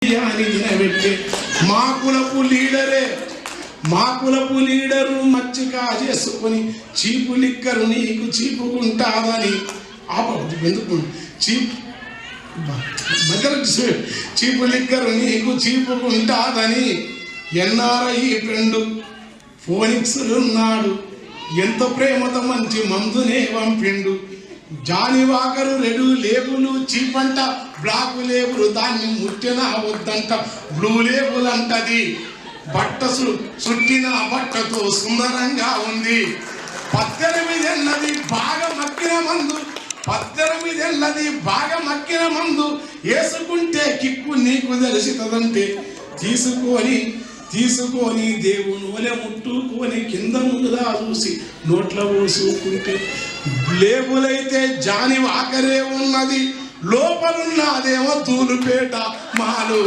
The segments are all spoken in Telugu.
అని నిలబెట్టే మా కులపు లీడరు మచ్చిగా చేసుకొని చీపు లిక్కరు నీకు చీపుకుంటాదని ఎందుకు చీపు లిక్కరు నీకు చీపుకుంటాదని ఎన్ఆర్ఐ ఫ్రెండు ఫోనిక్స్ ఉన్నాడు, ఎంత ప్రేమతో మంచి మందునే పంపిండు. Johnny Walker రెడు label చీపంట, black label దాన్ని ముట్టినా వద్దంట, బ్లూ లేబుల్ అంటది. బట్ట చుట్టిన బట్టతో సుందరంగా ఉంది. 18 ఏళ్ళది బాగా మక్కిన మందు, 18 ఏళ్ళది బాగా మక్కిన మందు, వేసుకుంటే కిక్కు నీకు తెలిసితదంటే తీసుకొని దేవుని వలె ముట్టుకొని కింద ముందుగా చూసి నోట్లో పోసుకుంటే లేబులైతే జాని వాకరే ఉన్నది, లోపలున్నదేమో తూలుపేట మాలు.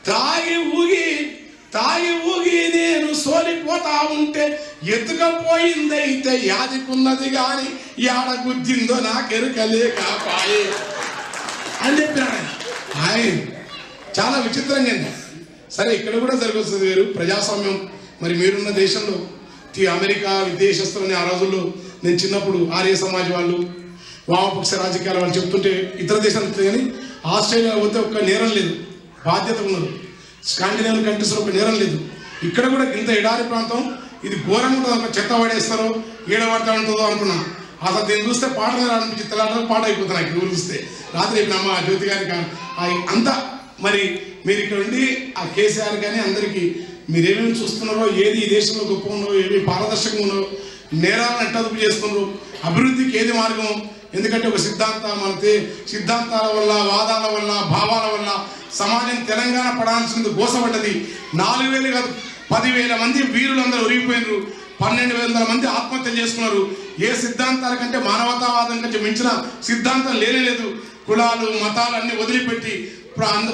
తాగి ఊగి నేను సోలిపోతా ఉంటే ఎత్తుకపోయిందైతే యాదికున్నది గాని యాడ గుద్దిందో నాకెరుకలేకాపాయే అని చెప్పినాడు ఆయన. చాలా విచిత్రంగా. సరే, ఇక్కడ కూడా జరుగుతుంది వేరు ప్రజాస్వామ్యం. మరి మీరున్న దేశంలో అమెరికా విదేశస్తులని ఆ రోజుల్లో నేను చిన్నప్పుడు ఆర్య సమాజ్ వాళ్ళు, వామపక్ష రాజకీయాలు వాళ్ళు చెప్తుంటే ఇతర దేశాలు కానీ ఆస్ట్రేలియా పోతే ఒక్క నేరం లేదు, బాధ్యత ఉన్నది. స్కాండినేవియన్ కంట్రీస్లో ఒక నేరం లేదు. ఇక్కడ కూడా ఇంత ఎడారి ప్రాంతం, ఇది ఘోరంగా ఉంటుంది. ఒక చెత్త పడేస్తారో ఏడబడతా ఉంటుందో అనుకున్నా. అసలు దీన్ని చూస్తే పాటలు అనిపించి తెల్లాడలో పాట అయిపోతున్నాయి ఇక్కడ ఊరు చూస్తే. రాత్రి అయిపోయినమ్మ జ్యోతి గారికి అంతా. మరి మీరు ఇక్కడ ఉండి ఆ కేసీఆర్ కానీ అందరికీ మీరేమేమి చూస్తున్నారో, ఏది ఈ దేశంలో గొప్ప ఉన్నారో, ఏమి పారదర్శకంగా ఉన్నారో, నేరాలను ఎట్టదుపు చేస్తున్నారో, అభివృద్ధికి ఏది మార్గం. ఎందుకంటే ఒక సిద్ధాంతాల వల్ల, వాదాల వల్ల, భావాల వల్ల సమాజం తెలంగాణ పడాల్సింది గోసపడ్డది. 4,000 కాదు 10,000 మంది వీరులందరూ ఉరిగిపోయినారు. 12,000 మంది ఆత్మహత్యలు చేసుకున్నారు. ఏ సిద్ధాంతాల కంటే మానవతావాదం కంటే మించిన సిద్ధాంతం లేదు. కులాలు మతాలు అన్ని వదిలిపెట్టి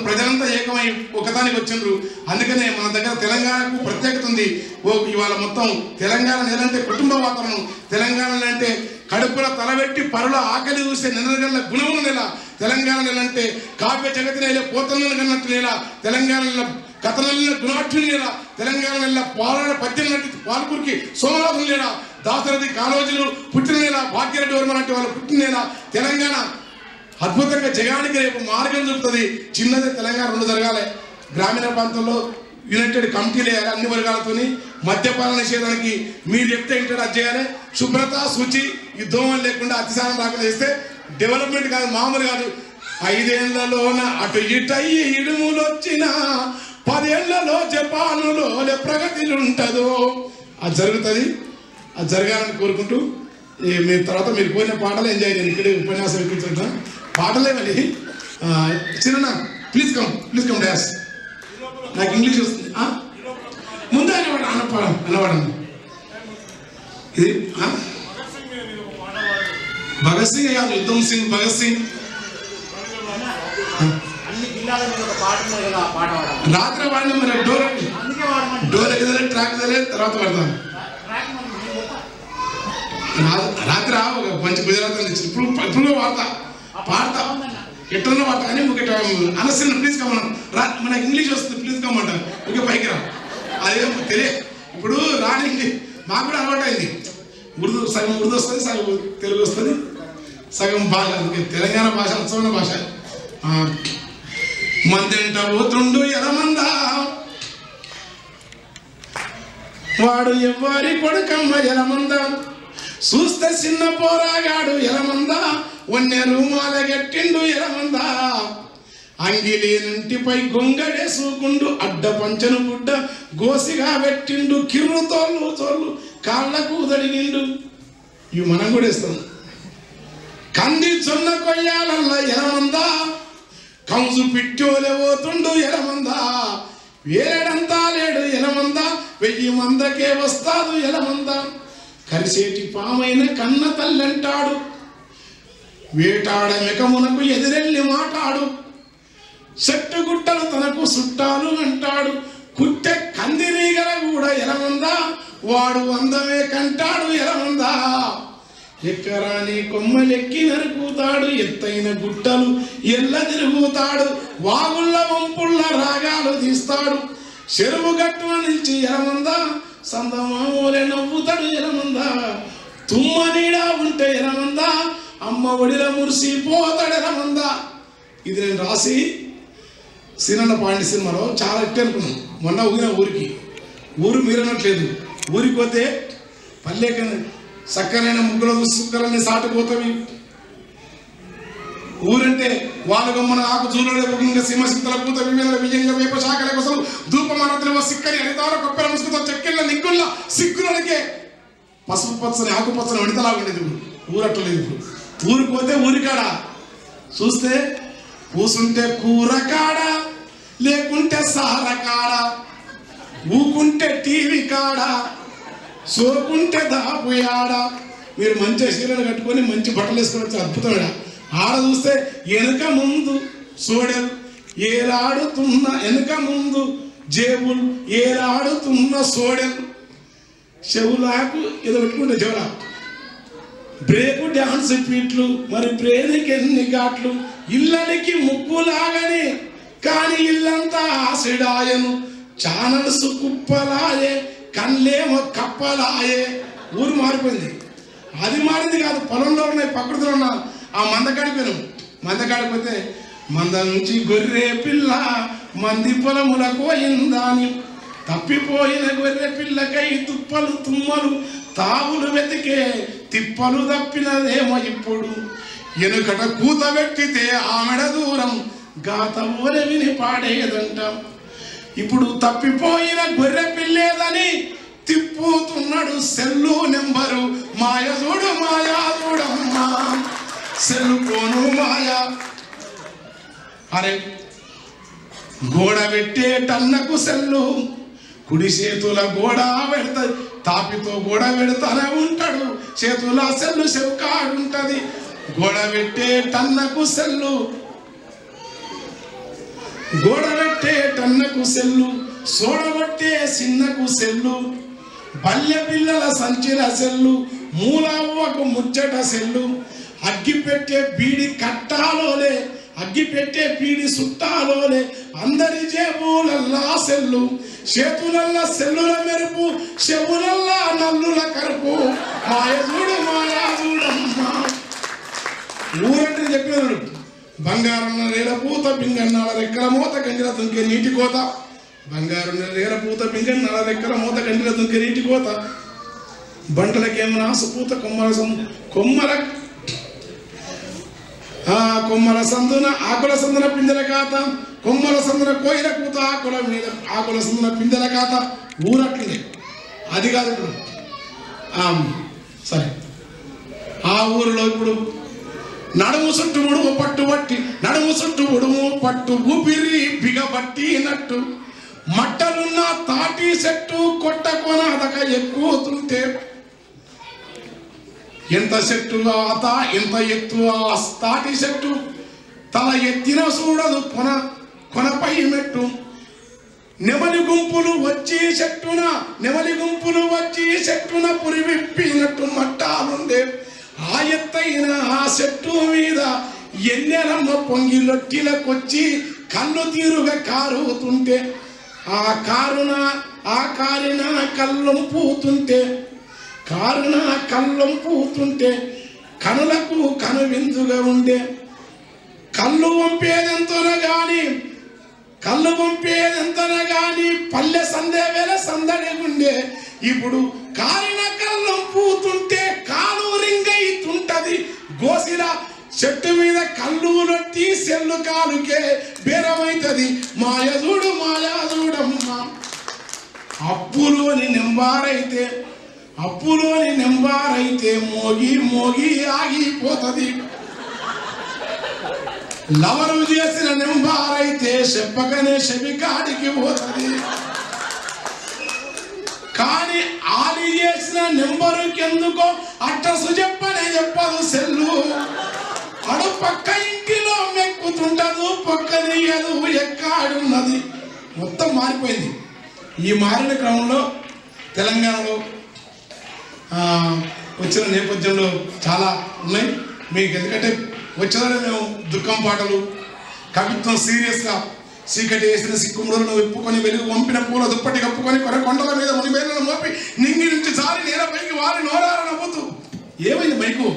ప్రజలంతా ఏకమై ఒకదానికి వచ్చిండ్రు. అందుకనే మన దగ్గర తెలంగాణకు ప్రత్యేకత ఉంది. ఇవాళ మొత్తం తెలంగాణ నెలంటే కుటుంబ వాతావరణం, తెలంగాణ అంటే కడుపుల తలబెట్టి పరుల ఆకలి చూసే నెలగల్ల గుణముల నెల, తెలంగాణ నెలంటే కావ్య జగతి నెల, పోతనలు కన్నట్టు నెల, తెలంగాణ నెల కథనల్ల గుణాఠుని నెల, తెలంగాణ నెల పాలన పద్యం నటి పాల్పూర్కి సోమనాథుని నెల, దాసరథి కాళోజులు పుట్టిన నెల, భాగ్యరెడ్డి వర్మ లాంటి వాళ్ళు పుట్టిన నెల. తెలంగాణ అద్భుతంగా జగానికి రేపు మార్గం చూపుతుంది. చిన్నదే తెలంగాణ 2 జరగాలి. గ్రామీణ ప్రాంతంలో యునైటెడ్ కమిటీలు వేయాలి అన్ని వర్గాలతోని. మద్యపాన నిషేధానికి మీరు చెప్తే ఇంటాడు అది చేయాలి. శుభ్రత శుచి ఈ దోమలు లేకుండా అతిసారం రాకుండా చేస్తే డెవలప్మెంట్ కాదు, మామూలు కాదు. 5 ఏళ్లలోన అటు ఇటయ్యి ఇడుములు వచ్చిన 10 ఏళ్లలో జపానులో ప్రగతిలుంటదో అది జరుగుతుంది. అది జరగాలని కోరుకుంటూ మీరు తర్వాత మీరు పోయిన పాటలు ఎంజాయ్ చేయండి. ఇక్కడే ఉపన్యాసం ఇప్పించుంటా పాటలేమని. చిన్న ప్లీజ్ కమ్ డాన్స్. నాకు ఇంగ్లీష్ వస్తుంది. ముందే అన్నవాడండి. ఇది భగత్ సింగ్ కాదు, ఉద్దమ్ సింగ్, భగత్ సింగ్. రాత్రి వాడిన మరి డోర్ ఎగదలే ట్రాక్ ఎదలే తర్వాత పడతాను. రాత్రి ఒక మంచి గుజరాత్ ఇప్పుడు పాడతా ఎట్లన్నా వాడతా కానీ అనసిన ప్లీజ్ కమ్మను. మనకు ఇంగ్లీష్ వస్తుంది, ప్లీజ్ కమ్మంట. ఓకే, పైకి రా. అదేం తెలియదు. ఇప్పుడు రాని మాకు కూడా అలవాటు అయింది. సగం ఉర్దూ వస్తుంది, సగం తెలుగు వస్తుంది, సగం భాష. తెలంగాణ భాష అచ్చమైన భాష. మందెంట పోతుండు ఎలమందా, వాడు ఎవ్వరి కొడుకమ్మ ఎలమందా, చూస్తే చిన్న పోరాగాడు ఎలమందా, ఒన్నె రూమాల గట్టిండు ఎలమందా, అంగిలేనంటిపై గొంగడేసుకుండు, అడ్డ పంచను గుడ్డ గోసిగా పెట్టిండు, కిర్రు తోళ్ళు కాళ్ళకు దడిగిండు. ఇవి మనం కూడా ఇస్తాం. కంది జొన్న కొయ్యాలల్ల ఎలమందా, కంసు పిట్టోలే పోతుండు ఎలమందా, వేరేడంతా లేడు ఎలమందా, 1000 మందకే వస్తాదు ఎలమందా, కరిసేటి పామైన కన్న తల్లంటాడు, వేటాడ మెకమునకు ఎదురెళ్ళి మాటాడు, చెట్టు గుట్టలు తనకు చుట్టాలు అంటాడు, కుట్టె కందిరీగల కూడా ఎలమందా, వాడు అందమే కంటాడు ఎలమందా, ఎక్కరాని కొమ్మలెక్కి నరుకుతాడు, ఎత్తైన గుట్టలు ఎల్ల తిరుగుతాడు, వాగుళ్ళ వంపుళ్ళ రాగాలు తీస్తాడు, చెరువు గట్టున నిలిచి ఎలమంద సందమామూలే నవ్వుతాడు ఎలమంద, తుమ్మ నీడా ఉంటే ఎలమంద అమ్మ ఒడిల మురిసిపోతాడు ఎలమంద. ఇది నేను రాసి సినన్న పాండి సినిమాలో చాలా ఇట్టే అనుకున్నాను. మొన్న ఊగిన ఊరు మీరనట్లేదు. ఊరికి పోతే పల్లెక చక్కనైన ముగ్గుల సుక్కలన్నీ సాటిపోతావి. ఊరంటే వాళ్ళ గమ్మన ఆకు జూలుడే బుగ్గింగ సింహసింతల పూత వివేల విజయంగా వేప శాఖల కోసం ధూపమానతుల సిక్కని అనితాల కొప్పల ముసుగుతో చెక్కిళ్ళ నిగ్గుళ్ళ సిగ్గులకే పసుపు పచ్చని ఆకుపచ్చని వనితలా ఉండేది. ఊరట్లేదు. ఇప్పుడు ఊరికి పోతే ఊరికాడ చూస్తే కూసుంటే కూర కాడ, లేకుంటే సార కాడ, ఊకుంటే టీవీ కాడ, సోకుంటే దాపుయాడ. మీరు మంచి చీరలు కట్టుకొని మంచి బట్టలు వేసుకొని వచ్చి అద్భుతమైన ఆడ చూస్తే వెనుక ముందు సోడెలు ఏలాడుతున్న, వెనుక ముందు జేబులు ఏలాడుతున్న సోడెలు, చెవులాకు ఏదో పెట్టుకుంటే చెవులా, బ్రేకు డ్యాన్స్ పీట్లు, మరి బ్రేనికి ఎన్ని ఘాట్లు, ఇళ్ళనికి ముక్కులాగని కానీ ఇల్లంతా ఆసిడాయను, ఛానల్స్ కుప్పలాయే కళ్ళేమో కప్పలాయే. ఊరు మారిపోయింది. అది మారింది కాదు, పొలంలో ఉన్నాయి, ప్రకృతిలో ఉన్న ఆ మందకాడిపోయాను. మందకాడిపోతే మంద నుంచి గొర్రె పిల్ల మంది పొలముల పోయిందాని, తప్పిపోయిన గొర్రె పిల్లకై తుప్పలు తుమ్మలు తావులు వెతికే తిప్పలు తప్పినదేమో ఇప్పుడు, ఎనుకట కూత పెట్టితే ఆమెడ దూరం గాత ఓల విని పాడేదంట. ఇప్పుడు తప్పిపోయిన గొర్రె పిల్లేదని తిప్పుతున్నాడు సెల్లు నెంబరు, మాయ చూడు మాయా చూడమ్మా సెల్లు పోను మాయా. అరే గోడ పెట్టే టన్నకు సెల్లు, కుడి చేతుల గోడ పెడతా, తాపితో గోడ పెడతానే ఉంటాడు, చేతుల సెల్లు చెవుకాడుంటది. గోడ పెట్టే టన్నకు సెల్లు, గోడ పెట్టే టన్నకు సెల్లు, సోడగొట్టే చిన్నకు సెల్లు, బల్య పిల్లల సంచిల సెల్లు, మూలవ్వకు ముచ్చట సెల్లు, అగ్గి పెట్టే బీడి కట్టాలోలే, అగ్గి పెట్టే బీడి సుట్టాలోలే, అందరి జేబులల్లా సెల్లు, చేతులల్లా సెల్లుల మెరుపు, చెవులల్లా నల్లుల కరుపు, మాయ చూడు మాయా చూడమ్మా. ఊరంటే చెప్పినాడు, బంగారం రేల పూత పింగన్నాల రెక్కల మూత కంజల దుంకే నీటి కోత, బంగారం రేల పూత పింగన్నాల రెక్కల మూత కంజల దుంకే నీటి కోత, బంటలకేమో ఆసుపూత కొమ్మల సందున ఆకుల సందున పిందెల కాత, కొమ్మల సందున కోయిల కూత ఆకుల మీద ఆకుల సందున పిందెల కాత. ఊరట్లే అది కాదు. ఇప్పుడు సరే ఆ ఊరిలో ఇప్పుడు నడుము చుట్టు ఉడుము పట్టుబట్టి, నడుము చుట్టు ఉడుము పట్టు ఊపిరి బిగబట్టినట్టు, మట్టలున్న తాటి చెట్టు కొట్ట కొనదక ఎక్కుతుంటే, ఎంత చెట్టు ఆత ఎంత ఎత్తు ఆ తాటి చెట్టు, తల ఎత్తిన చూడదు కొనపై మెట్టు, నెమలి గుంపులు వచ్చి చెట్టున, నెమలి గుంపులు వచ్చి చెట్టున పురి విప్పినట్టు మట్టాలుండే, ఆ ఎత్తైన ఆ చెట్టు మీద ఎన్నెలమ్మ పొంగి లొట్టిలకొచ్చి కళ్ళు తీరుగా కారుతుంటే, ఆ కారిన కళ్ళం పూతుంటే, కారున కళ్ళం పూతుంటే కనులకు కనువిందుగా ఉండే, కళ్ళు వంపేదెంతన గాని పల్లె సందే వేల సందడి ఉండే. ఇప్పుడు కారిన కళ్ళం పూతుంటే కాలు రింగైతుంటది, గోసిల చెట్టు మీద కళ్ళు లొట్టి సెల్లు కాలుకే బేరమైతది, మాయ చూడు మాయా చూడమ్మా. అప్పులోని నెంబారైతే మోగి మోగి ఆగిపోతది, లవరు చేసిన నెంబారైతే చెప్పకనే చెవికాడికి పోతది. కానీ ఆలి చేసిన నెంబరుకెందుకో అడ్రస్ చెప్పదు సెల్లు, అడు పక్క ఇంటిలో మెక్కుతుంటదు, పక్కనే ఎదువు ఎక్కాడున్నది. మొత్తం మారిపోయింది. ఈ మారిన క్రమంలో తెలంగాణలో వచ్చిన నేపథ్యంలో చాలా ఉన్నాయి మీకు. ఎందుకంటే వచ్చేదాన్ని మేము దుఃఖం పాటలు, కవిత్వం సీరియస్గా, చీకటి వేసిన సిక్కుముడులను విప్పుకొని వెలుగు వంపిన పూల దుప్పటి కప్పుకొని కొర కొండల మీద మునివేలను మోపి నింగి నుంచి జారి నేలపైకి వారి నోరాల నవ్వుతూ. ఏమైంది మైకు?